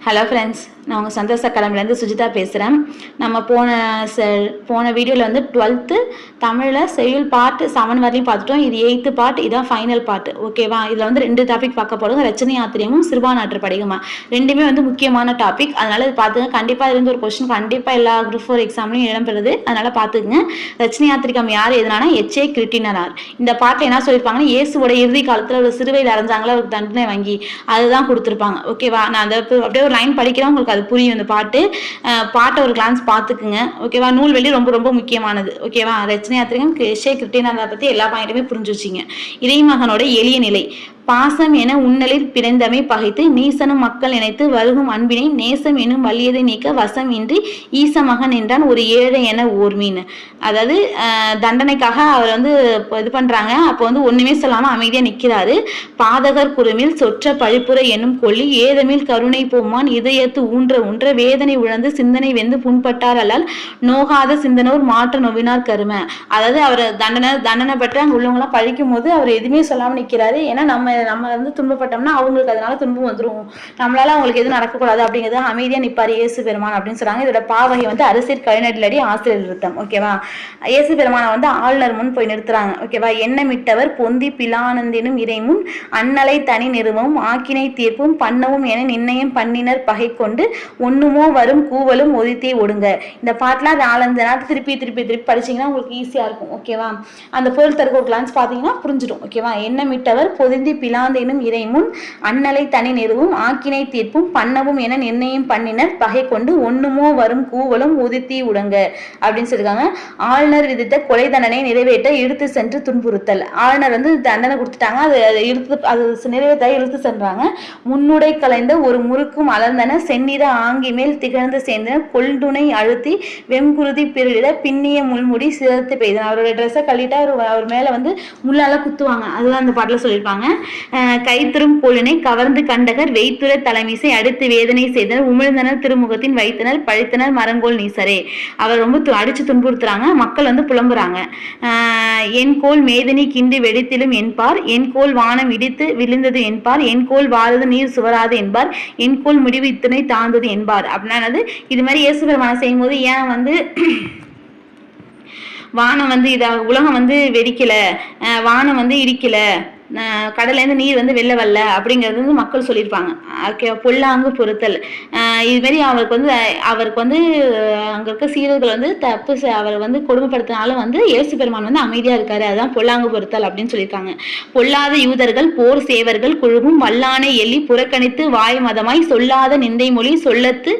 Hello friends, நான் உங்கள் சந்தோஷ அகாடமிலேருந்து சுஜிதா பேசுகிறேன். நம்ம போன வீடியோவில் வந்து 12th தமிழில் செய்யுள் பார்ட் 7 வரையும் பார்த்துட்டோம். இது 8th பார்ட், இதான் ஃபைனல் பார்ட். ஓகேவா? இதில் வந்து 2 டாபிக் பார்க்க போகிறோம். ரச்சனை ஆத்திரியமும் சிறுபான்ற்று படிகமா, ரெண்டுமே வந்து முக்கியமான டாபிக். அதனால் இது பார்த்துங்க. கண்டிப்பாக இதுலேருந்து ஒரு கொஸ்டின் கண்டிப்பாக எல்லா குரூப் 4 எக்ஸாம்லையும் இடம்பெறுது. அதனால் பார்த்துக்குங்க. ரச்சனை ஆத்திரிகம் யார் எதுனா எச்.ஏ. கிருட்டினரார். இந்த பார்ட்டில் என்ன சொல்லியிருப்பாங்கன்னா, இயேசுவோட இறுதி காலத்தில் ஒரு சிறுவையில் அரைஞ்சாங்களா ஒரு தண்டனை வாங்கி அதுதான் கொடுத்துருப்பாங்க. ஓகேவா? நான் அதை அப்படியே ஒரு லைன் படிக்கிறேன், உங்களுக்கு அது புரியும். இந்த பாட்டை ஒரு கிளான்ஸ் பார்த்துக்குங்க. ஓகேவா? நூல்வெளி ரொம்ப ரொம்ப முக்கியமானது. ஓகேவா? ரச்சனை ஆத்திரிகம் எச்.ஏ. கிருட்டினராரை பற்றி எல்லா பாயிண்ட்டுமே புரிஞ்சு வச்சிங்க. இறைமகனோட எளிய நிலை. பாசம் என உன்னலில் பிறந்தமை பகைத்து நீசனும் மக்கள் நினைத்து வருகும் அன்பினை நேசம் எனும் வலியதை நீக்க வசம் இன்றி ஈசமகன் என்றான் ஒரு ஏழை என ஓர்மீன். அதாவது தண்டனைக்காக அவர் வந்து இது பண்றாங்க. அப்போ வந்து ஒண்ணுமே சொல்லாம அமைதியா நிக்கிறாரு. பாதகர் குறுமில் சொற்ற பழிப்புற என்னும் கொல்லி ஏதமில் கருணை போமான் இதயத்து ஊன்ற ஊன்ற வேதனை உழந்து சிந்தனை வெந்து புண்பட்டார் அல்லால் நோகாத சிந்தனோர் மாற்ற நொவினார் கரும. அதாவது அவர் தண்டனை பெற்று அங்க உள்ளவங்களாம் பழிக்கும் போது அவர் எதுவுமே சொல்லாம நிக்கிறாரு. ஏன்னா நம்ம வந்து துன்பப்பட்டோம்னா அவங்களுக்கு அதனால துன்பம் வந்துடும், நம்மளால அவங்களுக்கு எதுவும் நடக்கக்கூடாது அப்படிங்கிறது அமைதியா நிப்பாரு இயேசு பெருமான் அப்படின்னு சொல்றாங்க. இதோட பாவகை வந்து அரசியல் கழிநடிலடி ஆசிரியர் நிறுத்தம். ஓகேவா? இயேசு பெருமானை வந்து ஆளுநர் முன் போய் நிறுத்துறாங்க. ஓகேவா? எண்ணமிட்டவர் பொந்தி பிலானந்தினும் இறைமுன் அன்னலை தனி நிறுவவும் ஆக்கினை தீர்ப்பும் பண்ணவும் என நிர்ணயம் பண்ணினர் பகை கொண்டு ஒண்ணுமோ வரும் கூவலும் ஒதித்தே ஒடுங்க. இந்த பாட்டுல 4-5 நாள் திருப்பி திருப்பி திருப்பி படிச்சீங்கன்னா உங்களுக்கு ஈஸியா இருக்கும். ஓகேவா? அந்த பொருள் தருக்க கிளான்ஸ் பாத்தீங்கன்னா புரிஞ்சிடும். ஓகேவா? எண்ணமிட்டவர் பொதிந்தி பிலாந்தேனும் இறைமுன் அன்னலை தனி நிறுவும் ஆக்கினை தீர்ப்பும் பண்ணவும் என நிர்ணயம் பண்ணினர் பகை கொண்டு ஒண்ணுமோ வரும் கூவலும் உதித்தி உடங்க அப்படின்னு சொல்லிருக்காங்க. ஆளுநர் விதித்த கொலை தண்டனை நிறைவேற்ற இழுத்து சென்று துன்புறுத்தல். ஆளுநர் வந்து தண்டனை கொடுத்துட்டாங்க, அது நிறைவேற்ற இழுத்து சென்றாங்க. முன்னுடை கலைந்த ஒரு முறுக்கும் அலர்ந்தன செந்நிற ஆங்கி மேல் திகழ்ந்து சேர்ந்தன கொள்துணை அழுத்தி வெம்குருதி பிரிட பின்னிய முள்முடி சிறத்து பெய்தன. அவரோட ட்ரெஸ்ஸை கழிட்டா அவர் மேல வந்து முள்ளால குத்துவாங்க. அதுதான் அந்த பாட்டுல சொல்லியிருப்பாங்க. கைத்தரும் கோளினை கவர்ந்து கண்டகர் வெய்த்துற தலைமீசை அடுத்து வேதனை செய்தனர் உமிழ்ந்தனர் திருமுகத்தின் வைத்தனர் பழித்தனர் மரங்கோல் நீசரே. அவர் ரொம்ப அடிச்சு துன்புறுத்துறாங்க. மக்கள் வந்து புலம்புறாங்க. என் கோல் மேதினி கிண்டி வெடித்திலும் என்பார், என் கோல் வானம் இடித்து விழுந்தது என்பார், என் கோல் வாரது நீர் சுவராது என்பார், என் கோல் முடிவு இத்தனை தாழ்ந்தது என்பார். அப்படின்னா இது மாதிரி இயேசு பெருமானை செய்யும் போது ஏன் வந்து வானம் வந்து உலகம் வந்து வெடிக்கல, வானம் வந்து இடிக்கல, கடல்லேருந்து நீர் வந்து வெளில வரல அப்படிங்கிறது வந்து மக்கள் சொல்லியிருப்பாங்க. பொல்லாங்கு பொறுத்தல். இதுமாரி அவருக்கு வந்து அங்கே இருக்க சீரர்கள் வந்து தப்பு அவர் வந்து கொடுமைப்படுத்தினாலும் வந்து இயேசு பெருமான் வந்து அமைதியாக இருக்காரு. அதுதான் பொல்லாங்கு பொறுத்தல் அப்படின்னு சொல்லியிருக்காங்க. பொல்லாத யூதர்கள் போர் சேவர்கள் குழுவும் வல்லானை எள்ளி புறக்கணித்து வாய் மதமாய் சொல்லாத நிந்தை மொழி சொல்லத்து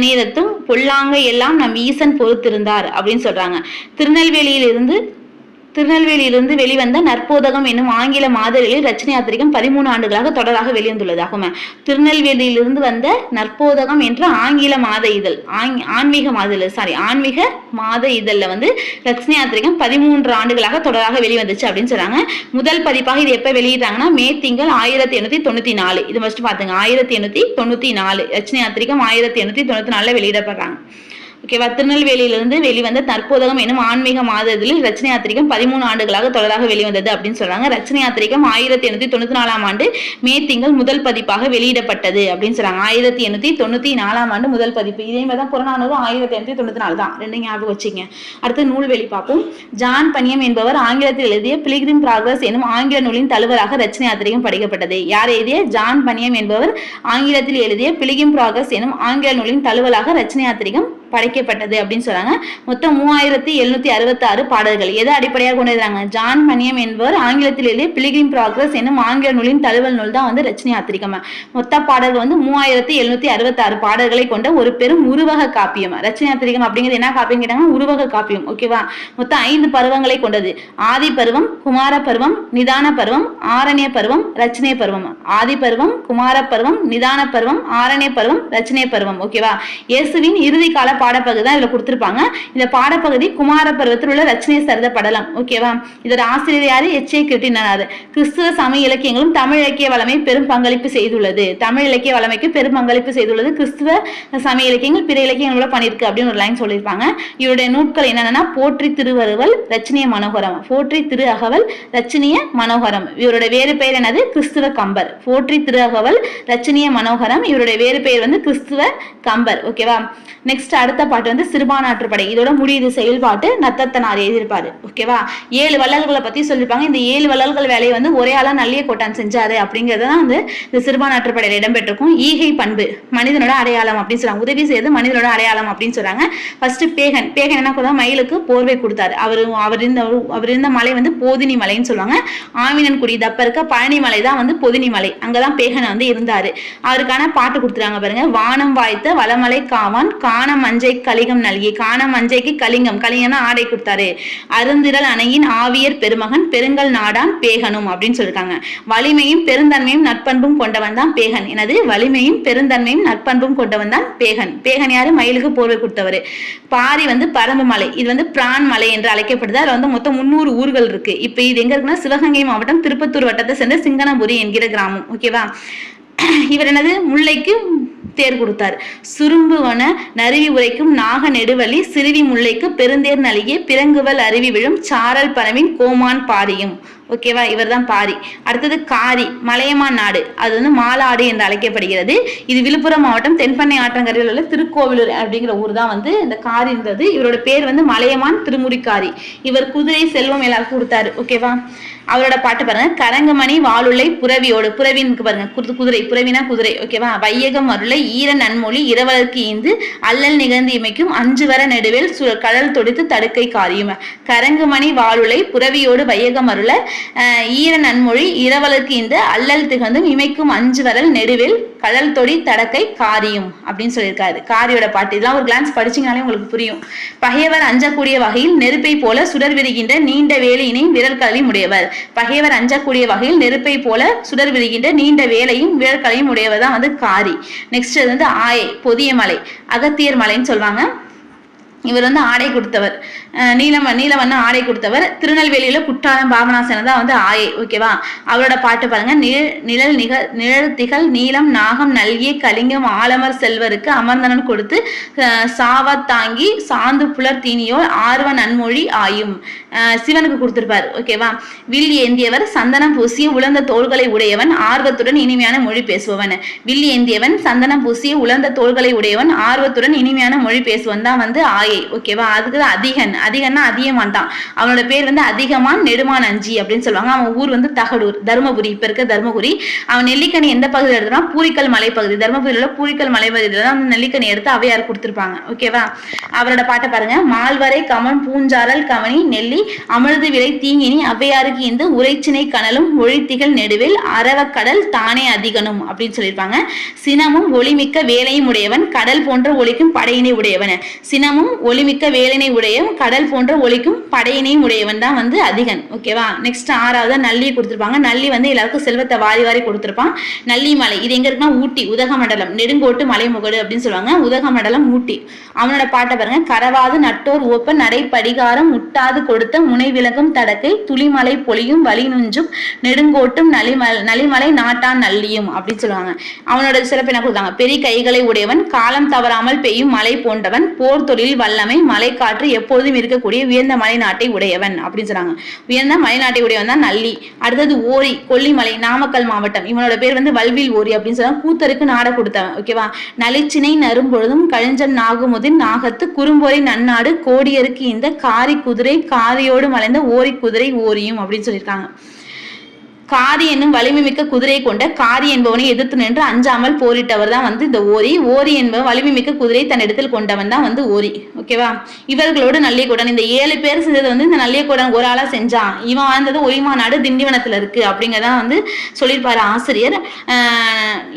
நீரத்தும் பொல்லாங்க எல்லாம் நம் ஈசன் பொறுத்திருந்தார் அப்படின்னு சொல்றாங்க. திருநெல்வேலியிலிருந்து வெளிவந்த நற்போதகம் என்னும் ஆங்கில மாதரில் ரச்சனை ஆத்திரிகம் 13 ஆண்டுகளாக தொடராக வெளிவந்துள்ளதாகும். திருநெல்வேலியிலிருந்து வந்த நற்போதகம் என்ற ஆங்கில மாத இதழ், ஆன்மீக மாத இதழ்ல வந்து ரச்சனை ஆத்திரிகம் 13 ஆண்டுகளாக தொடராக வெளிவந்துச்சு அப்படின்னு சொல்றாங்க. முதல் பதிப்பாக இது எப்ப வெளியிட்டாங்கன்னா மே திங்கள் 1894. இது ஃபர்ஸ்ட் பாத்துங்க. 1894 ரச்சனை ஆத்திரிகம் 1894 வெளியிடப்படுறாங்க. ஓகேவா? திருநெல்வேலியிலிருந்து வெளிவந்த தற்போதகம் என்னும் ஆன்மீக மாதத்தில் ரச்சனை ஆத்திரிகம் 13 ஆண்டுகளாக தொடராக வெளிவந்தது அப்படின்னு சொல்றாங்க. ரச்சனை ஆத்திரிகம் 1894 ஆண்டு மே திங்கள் முதல் பதிப்பாக வெளியிடப்பட்டது அப்படின்னு சொல்றாங்க. 1894 ஆண்டு முதல் பதிப்பு. இதே மாதிரி தான் புறநானூறும் 1894 தான். ரெண்டு ஞாபகம் வச்சுங்க. அடுத்து நூல்வெளி பார்ப்போம். ஜான் பனியம் என்பவர் ஆங்கிலத்தில் எழுதிய பிலிகிரிம் ப்ராக்ரஸ் எனும் ஆங்கில நூலின் தழுவராக ரச்சனை ஆத்திரிகம் படிக்கப்பட்டது. யார் எழுதிய? ஜான் பனியம் என்பவர் ஆங்கிலத்தில் எழுதிய பிலிகிரிம் ப்ராக்ரஸ் எனும் ஆங்கில நூலின் தழுவலாக ரச்சனை ஆத்திரிகம் படைக்கப்பட்டது அப்படின்னு சொல்றாங்க. மொத்தம் 3766 பாடல்கள். எதை அடிப்படையாக கொண்டிருக்காங்க? ஜான் பனியம் என்பவர் ஆங்கிலத்தில் எழுதிய பிலிகிரிம் ப்ராக்ரஸ் என்னும் ஆங்கில நூலின் தழுவல் நூல் தான் வந்து ரச்சனை ஆத்திரிகம். மொத்த பாடல்கள் வந்து 3766 பாடல்களை கொண்ட ஒரு பெரும் உருவக காப்பியம். ரச்சனை ஆத்திரிகம் அப்படிங்கிறது என்ன காப்பியம் கேட்டாங்க? உருவக காப்பியம். ஓகேவா? மொத்தம் 5 பருவங்களை கொண்டது. ஆதி பருவம், குமார பருவம், நிதான பருவம், ஆரண்ய பருவம், ரச்சனை பருவம். ஆதி பருவம், குமார பருவம், நிதான பருவம், ஆரண்ய பருவம், ரச்சனை பருவம். ஓகேவா? இயேசுவின் இறுதி கால பாடப்பகுதி தான் இதுல கொடுத்திருப்பாங்க. இந்த பாடப்பகுதி குமார பருவத்தில் உள்ள ரச்சனை சரித படலம். ஓகேவா? இதோட ஆசிரியர் யாரு? எச்.ஏ. கிருட்டிணனார். கிறிஸ்துவ சமய இலக்கியங்களும் தமிழ் இலக்கிய வளமை பெரும் பங்களிப்பு செய்துள்ளது. தமிழ் இலக்கிய வளமைக்கு பெரும் பங்களிப்பு செய்துள்ளது கிறிஸ்துவ சமய இலக்கியங்கள் பிற இலக்கியங்களோட பண்ணிருக்கு அப்படின்னு ஒரு லைன் சொல்லியிருப்பாங்க. இவருடைய நூட்கள் என்னன்னா போற்றி திருவருவல், ரச்சனிய மனோகரம். போற்றி திரு அகவல், ரச்சனிய மனோகரம். இவருடைய வேறு பெயர் என்னது? கிறிஸ்துவ கம்பர். போற்றி திரு அகவல், ரச்சனிய மனோகரம். இவருடைய வேறு பெயர் வந்து கிறிஸ்துவ கம்பர். ஓகேவா? நெக்ஸ்ட் அடுத்த பாட்டு வந்து சிறுபானாற்றுப்படை. இதோட முடியுது செயல்பாட்டு நத்தத்தனார் எழுதியிருப்பாரு. ஓகேவா? 7 வள்ளல்களை பத்தி சொல்லியிருப்பாங்க. இந்த 7 வள்ளல்கள் வேலையை வந்து ஒரே ஆளா நல்லிய கோட்டான் செஞ்சாரு அப்படிங்கறதான் வந்து இந்த சிறுபானாற்றுப்படையில இடம்பெற்றிருக்கும். ஈகை பண்பு மனிதனோட அடையாளம் அப்படின்னு சொல்றாங்க. உதவி செய்யறது மனிதனோட அடையாளம் அப்படின்னு சொல்றாங்க. ஃபர்ஸ்ட் பேகன் என்ன கொடுத்தா? மயிலுக்கு போர்வை கொடுத்தாரு. அவர் இருந்த மலை வந்து போதினி மலைன்னு சொல்லுவாங்க. ஆவினன்குடி தப்ப இருக்க பழனி மலை தான் வந்து பொதினி மலை. அங்கதான் பேகன் வந்து இருந்தாரு. அவருக்கான பாட்டு கொடுத்துருக்காங்க பாருங்க. வானம் வாய்த்த வளமலை காவான், காண மஞ்சை கலிங்கம் நல்கி. காண மஞ்சைக்கு கலிங்கம், கலிங்கம்னா ஆடை கொடுத்தாரு. அருந்திரல் அணையின் ஆவியர் பெருமகன், பெருங்கல் நாடான் பேகனும் அப்படின்னு சொல்லிருக்காங்க. வலிமையும் பெருந்தன்மையும் நட்பண்பும் கொண்டவன் தான் பேகன். எனது வலிமையும் பெருந்தன்மையும் நட்பண்பும் கொண்டவன் தான் பேகன். பேகன் யாரு? மயிலுக்கு போர்வை கொடுத்தவர். பாரி வந்து பரம்பு மலை. இது வந்து பிரான் மலை என்று அழைக்கப்படுது. அதுல வந்து மொத்தம் 300 ஊர்கள் இருக்கு. இப்ப இது எங்க இருக்குன்னா சிவகங்கை மாவட்டம் திருப்பத்தூர் வட்டத்தை சேர்ந்த சிங்கனபுரி என்கிற கிராமம். ஓகேவா? இவர் என்னது? முல்லைக்கு தேர் கொடுத்தார். சுரும்புவன நறுவி உரைக்கும் நாக நெடுவலி, சிறுவி முல்லைக்கு பெருந்தேர் நலிகே, பிறங்குவல் அருவி விழும் சாரல் பரவின் கோமான் பாரியும். ஓகேவா? இவர் தான் பாரி. அடுத்தது காரி, மலையமான் நாடு. அது வந்து மாலாடு என்று அழைக்கப்படுகிறது. இது விழுப்புரம் மாவட்டம் தென்பண்ணை ஆற்றங்கரையில் உள்ள திருக்கோவிலூர் அப்படிங்கிற ஊர் தான் வந்து இந்த காரின்றது. இவரோட பேர் வந்து மலையமான் திருமுடிக்காரி. இவர் குதிரை செல்வம் எல்லாருக்கும் கொடுத்தாரு. ஓகேவா? அவரோட பாட்டு பாருங்க. கரங்கமணி வாளுள்ளை புறவியோடு. புறவின்னு பாருங்க, குதிரை. புறவினா குதிரை. ஓகேவா? வையகம் அருளை ஈர நன்மொழி இரவலருக்கு ஈந்து அல்லல் நிகழ்ந்து இமைக்கும் 5 வர நெடுவேல் கடல் தொடித்து தடுக்கை காரியும். கரங்குமணி வாளுள்ளை புறவியோடு வையகம் அருள ஈர நன்மொழி இரவலருக்கு ஈந்து அல்லல் திகழ்ந்தும் இமைக்கும் 5 வரல் நெடுவேல் கடல் தொடி தடக்கை காரியும் அப்படின்னு சொல்லியிருக்காரு. காரியோட பாட்டு. இதெல்லாம் ஒரு கிளான்ஸ் படிச்சீங்கனாலே உங்களுக்கு புரியும். பகையவர் அஞ்சக்கூடிய வகையில் நெருப்பை போல சுடர் விரிகின்ற நீண்ட வேலையினை விரல் கலவி உடையவர். பகைவர் அஞ்சக்கூடிய வகையில் நெருப்பை போல சுடர் விரிகின்ற நீண்ட வேலையும் விரல் கலவையும் உடையவர் தான் வந்து காரி. நெக்ஸ்ட் வந்து ஆயை, பொதிய மலை, அகத்தியர் மலைன்னு சொல்லுவாங்க. இவர் வந்து ஆடை கொடுத்தவர். நீலவண்ண ஆடை கொடுத்தவர். திருநெல்வேலியில குற்றாலம் பாபநாசன் தான் வந்து ஆயை. ஓகேவா? அவரோட பாட்டு பாருங்க. நிழல் திகழ் நீலம் நாகம் நல்கிய கலிங்கம் ஆலமர் செல்வருக்கு அமர்ந்தனன் கொடுத்து சாவா தாங்கி சாந்து புலர் தீனியோர் ஆர்வ நன்மொழி ஆயும். சிவனுக்கு கொடுத்திருப்பார். ஓகேவா? வில் ஏந்தியவர் சந்தனம் பூசிய உலர்ந்த தோள்களை உடையவன், ஆர்வத்துடன் இனிமையான மொழி பேசுபவன். வில் ஏந்தியவன் சந்தனம் பூசிய உலர்ந்த தோள்களை உடையவன், ஆர்வத்துடன் இனிமையான மொழி பேசுவன் தான் வந்து ஆயை. ஓகேவா? அதுக்கு அதிகன். அதிகன்னா அதிகமான் தான். அவனோட பேர் வந்து அதிகமான் நெடுமான் அஞ்சி அப்படின்னு சொல்லுவாங்க. அவன் ஊர் வந்து தகடூர், தருமபுரி. இப்ப இருக்க தருமபுரி. அவன் நெல்லிக்கனி எந்த பகுதியில் எடுத்துனா பூரிக்கல் மலைப்பகுதி. தருமபுரியில பூரிக்கல் மலைப்பகுதியில தான் நெல்லிக்கனி எடுத்து அவையார் கொடுத்திருப்பாங்க. ஓகேவா? அவரோட பாட்டை பாருங்க. மால்வரை கமன் பூஞ்சாரல் கவனி நெல்லி அமிர்து விலை தீங்கினி அவ்வையாருக்கு இந்த உரைச்சினை கனலும் ஒழித்திகள் நெடுவில் அரவக்கடல் தானே அதிகனும் அப்படின்னு சொல்லியிருப்பாங்க. சினமும் ஒளிமிக்க வேலையும் உடையவன், கடல் போன்ற ஒளிக்கும் படையினை உடையவன். சினமும் ஒளிமிக்க வேலினை உடையவன், கடல் போன்ற ஒளிக்கும் படையினையும் உடையவன் தான் வந்து அதிகன். ஓகேவா? நெக்ஸ்ட் 6வது நல்லி கொடுத்திருப்பாங்க. நல்லி வந்து எல்லாருக்கும் செல்வத்தை வாரி வாரி கொடுத்திருப்பான். நல்லி மலை. இது எங்க இருக்குன்னா ஊட்டி, உதகமண்டலம். நெடுங்கோட்டு மலைமுகடு அப்படின்னு சொல்லுவாங்க. உதகமண்டலம் ஊட்டி. அவனோட பாட்டை பாருங்க. கரவாது நட்டோர் ஓப்ப நடை படிகாரம் முட்டாது கொடுத்த முனை விலகும் தடக்கை துளிமலை பொலியும் வலி நுஞ்சும் நெடுங்கோட்டும் நலிமலை நாட்டான் நல்லியும் அப்படின்னு சொல்லுவாங்க. அவனோட சிறப்பு என்ன கொடுத்தாங்க? பெரிய கைகளை உடையவன், காலம் தவறாமல் பெய்யும் மலை போன்றவன், போர் தொழில் வல்லமை, மலை காற்று எப்பொழுதும் இருக்கக்கூடிய உயர்ந்த மலை நாட்டை உடையவன் அப்படின்னு சொல்றாங்க. உயர்ந்த மலை நாட்டை உடையவன் தான் நல்லி. அடுத்தது ஓரி, கொல்லிமலை, நாமக்கல் மாவட்டம். இவனோட பேர் வந்து வல்வில் ஓரி அப்படின்னு சொல்றாங்க. கூத்தருக்கு நாட கொடுத்தவன். ஓகேவா? நலிச்சினை நரும்பொழுதும் கழிஞ்சன் நாகுமுதின் நாகத்து குறும்போரை நன்னாடு கோடியருக்கு இந்த காரி குதிரை காரியோடு மலைந்த ஓரி குதிரை ஓரியும் அப்படின்னு சொல்லியிருக்காங்க. காரி என்னும் வலிமை மிக்க குதிரையை கொண்ட காரி என்பவனை எதிர்த்து நின்று அஞ்சாமல் போரிட்டவர் தான் வந்து இந்த ஓரி. ஓரி என்பவன் வலிமை மிக்க குதிரை தன் இடத்தில் கொண்டவன் தான் வந்து ஓரி. ஓகேவா? இவர்களோடு நல்லியக்கூடன். இந்த 7 பேர் செஞ்சது வந்து இந்த நல்லியக்கூடன் ஒரு ஆளா செஞ்சான். இவன் வாழ்ந்தது ஒளிமா நாடு திண்டிவனத்துல இருக்கு அப்படிங்கறதான் வந்து சொல்லியிருப்பாரு ஆசிரியர்.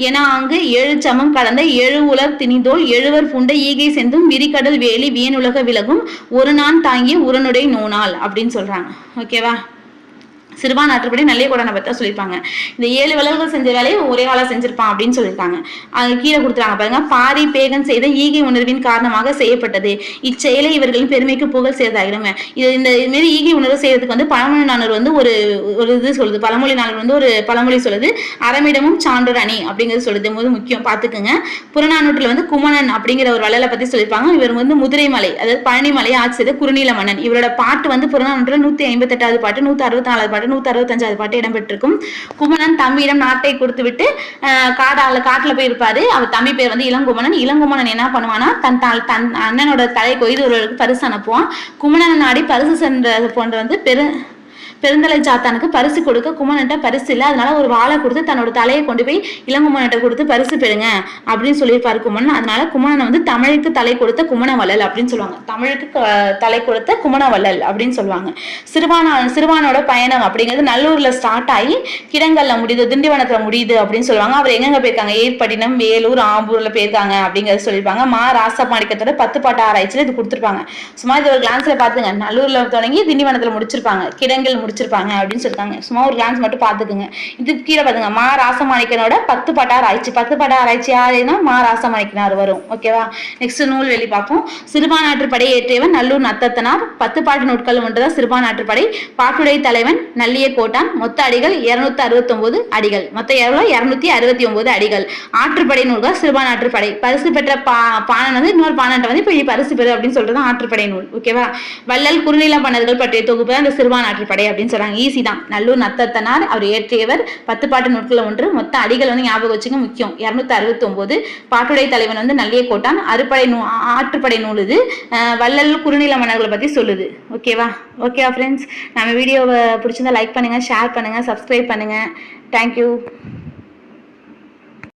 ஏன்னா அங்கு 7 சமம் கடந்த 7 உலர் திணிதோல் 7வர் புண்ட ஈகை செந்தும் விரிகடல் வேலி வியனுலக விலகும் ஒரு நான் தாங்கிய உரனுடைய நோனால் அப்படின்னு சொல்றாங்க. ஓகேவா? சிறுபான் ஆற்றுப்படை நல்லிய கோட்டானை பற்றி சொல்லியிருப்பாங்க. இந்த 7 வள்ளல்கள் செஞ்ச வேலையை ஒரே ஆளா செஞ்சிருப்பான் அப்படின்னு சொல்லியிருக்காங்க. அங்க கீழே கொடுத்துறாங்க பாருங்க. பாரி பேகன் செய்த ஈகை உணர்வின் காரணமாக செய்யப்பட்டது. இச்செயலை இவர்களின் பெருமைக்கு புகழ் சேர்ந்தாகிடும். இந்த மாரி ஈகை உணர்வு செய்யறதுக்கு வந்து பழமொழி நானூறு வந்து ஒரு இது சொல்லுது. பழமொழி நானூறு வந்து ஒரு பழமொழி சொல்லுது. அறமிடமும் சான்றோர் அணி அப்படிங்கிறது சொல்லுது போது முக்கியம் பார்த்துக்குங்க. புறநானூற்றில் வந்து குமணன் அப்படிங்கிற ஒரு வள்ளலை பத்தி சொல்லியிருப்பாங்க. இவர் வந்து முதுரை மலை அதாவது பழனி மலை ஆட்சி செய்த குறுநில மன்னன். இவரோட பாட்டு வந்து புறநானூற்றில் 158வது பாட்டு, 164வது பாட்டு, 165வது பாட்டு இடம்பெற்றிருக்கும். குமணன் தம்பியிடம் நாட்டை கொடுத்து விட்டு காட்டுல போய் இருப்பாரு. அவர் தம்பி பேர் வந்து இளங்குமணன். இளங்குமணன் என்ன பண்ணுவானா தன் அண்ணனோட தலை கொய்து ஒருவருக்கு பரிசு அனுப்புவான். குமணன் நாடி பரிசு சென்ற போன்ற வந்து பெருந்தலை சாத்தானுக்கு பரிசு கொடுக்க குமணன்ட்ட பரிசு இல்லை. அதனால ஒரு வாழை கொடுத்து தன்னோட தலையை கொண்டு போய் இளங்குமணன்ட்ட கொடுத்து பரிசு பெறுங்க அப்படின்னு சொல்லியிருப்பாரு குமணன். அதனால குமணனை வந்து தமிழுக்கு தலை கொடுத்த குமணவள்ளல் அப்படின்னு சொல்லுவாங்க. தமிழுக்கு தலை கொடுத்த குமணவள்ளல் அப்படின்னு சொல்லுவாங்க. சிறுபானோட பயணம் அப்படிங்கிறது நல்லூர்ல ஸ்டார்ட் ஆகி கிடங்கல்ல முடியுது, திண்டிவனத்துல முடியுது அப்படின்னு சொல்லுவாங்க. அவர் எங்கெங்க போயிருக்காங்க? ஏற்பட்டினம், வேலூர், ஆம்பூர்ல போயிருக்காங்க அப்படிங்கறத சொல்லியிருப்பாங்க. மா ராசமாணிக்கத்தோட 10 பாட்டு ஆராய்ச்சியில இது கொடுத்துருப்பாங்க. சும்மா இது ஒரு கிளான்ஸ்ல பாத்துங்க. நல்லூர்ல தொடங்கி திண்டிவனத்துல முடிச்சிருப்பாங்க, கிடங்கல் முடிச்சிருப்பாங்க அப்படின்னு சொல்லிட்டாங்க. சும்மா ஒரு கிளான்ஸ் மட்டும் பாத்துக்குங்க. இது கீழே பாத்துங்க. மா ராசமாணிக்கனோட 10 பாட்டு ஆராய்ச்சி. 10 பாட்டு ஆராய்ச்சி யாருன்னா மா ராசமாணிக்கனார் வரும். ஓகேவா? நெக்ஸ்ட் நூல்வெளி பார்ப்போம். சிறுபான்ஆற்றுப்படை ஏற்றியவன் நல்லூர் நத்தத்தனார். 10 பாட்டு நூட்கள் ஒன்றுதான் சிறுபான்ஆற்றுப்படை. பாட்டுடை தலைவன் நல்லிய கோட்டான். மொத்த அடிகள் 269 அடிகள். மொத்தம் எவ்வளவு? 269 அடிகள். ஆற்றுப்படை நூல்கள் சிறுபான்ஆற்றுப்படை. பரிசு பெற்ற பாணன் வந்து இன்னொரு பாணன் வந்து இப்ப பரிசு பெறு அப்படின்னு சொல்றது ஆற்றுப்படை நூல். ஓகேவா? வள்ளல் குறுநில மன்னர்கள் பற்றிய தொகுப்பு அந்த சிறுபான்ஆற்றுப்படை அப்படின்னு சொல்றாங்க. ஈஸி தான். நல்லூர் நத்தத்தனார் அவர் இயற்றியவர். 10 பாட்டு நூட்கள் ஒன்று. மொத்த அடிகள் வந்து ஞாபகம் வச்சுங்க, முக்கியம் 269. பாட்டுடை தலைவன் வந்து நல்லிய கோட்டான். ஆற்றுப்படை நூல் இது. வள்ளல் குறுநில மன்னர்களை பத்தி சொல்லுது. ஓகேவா ஃப்ரெண்ட்ஸ்? நம்ம வீடியோவை பிடிச்சிருந்தா லைக் பண்ணுங்க, ஷேர் பண்ணுங்க, சப்ஸ்கிரைப் பண்ணுங்க. தேங்க்யூ.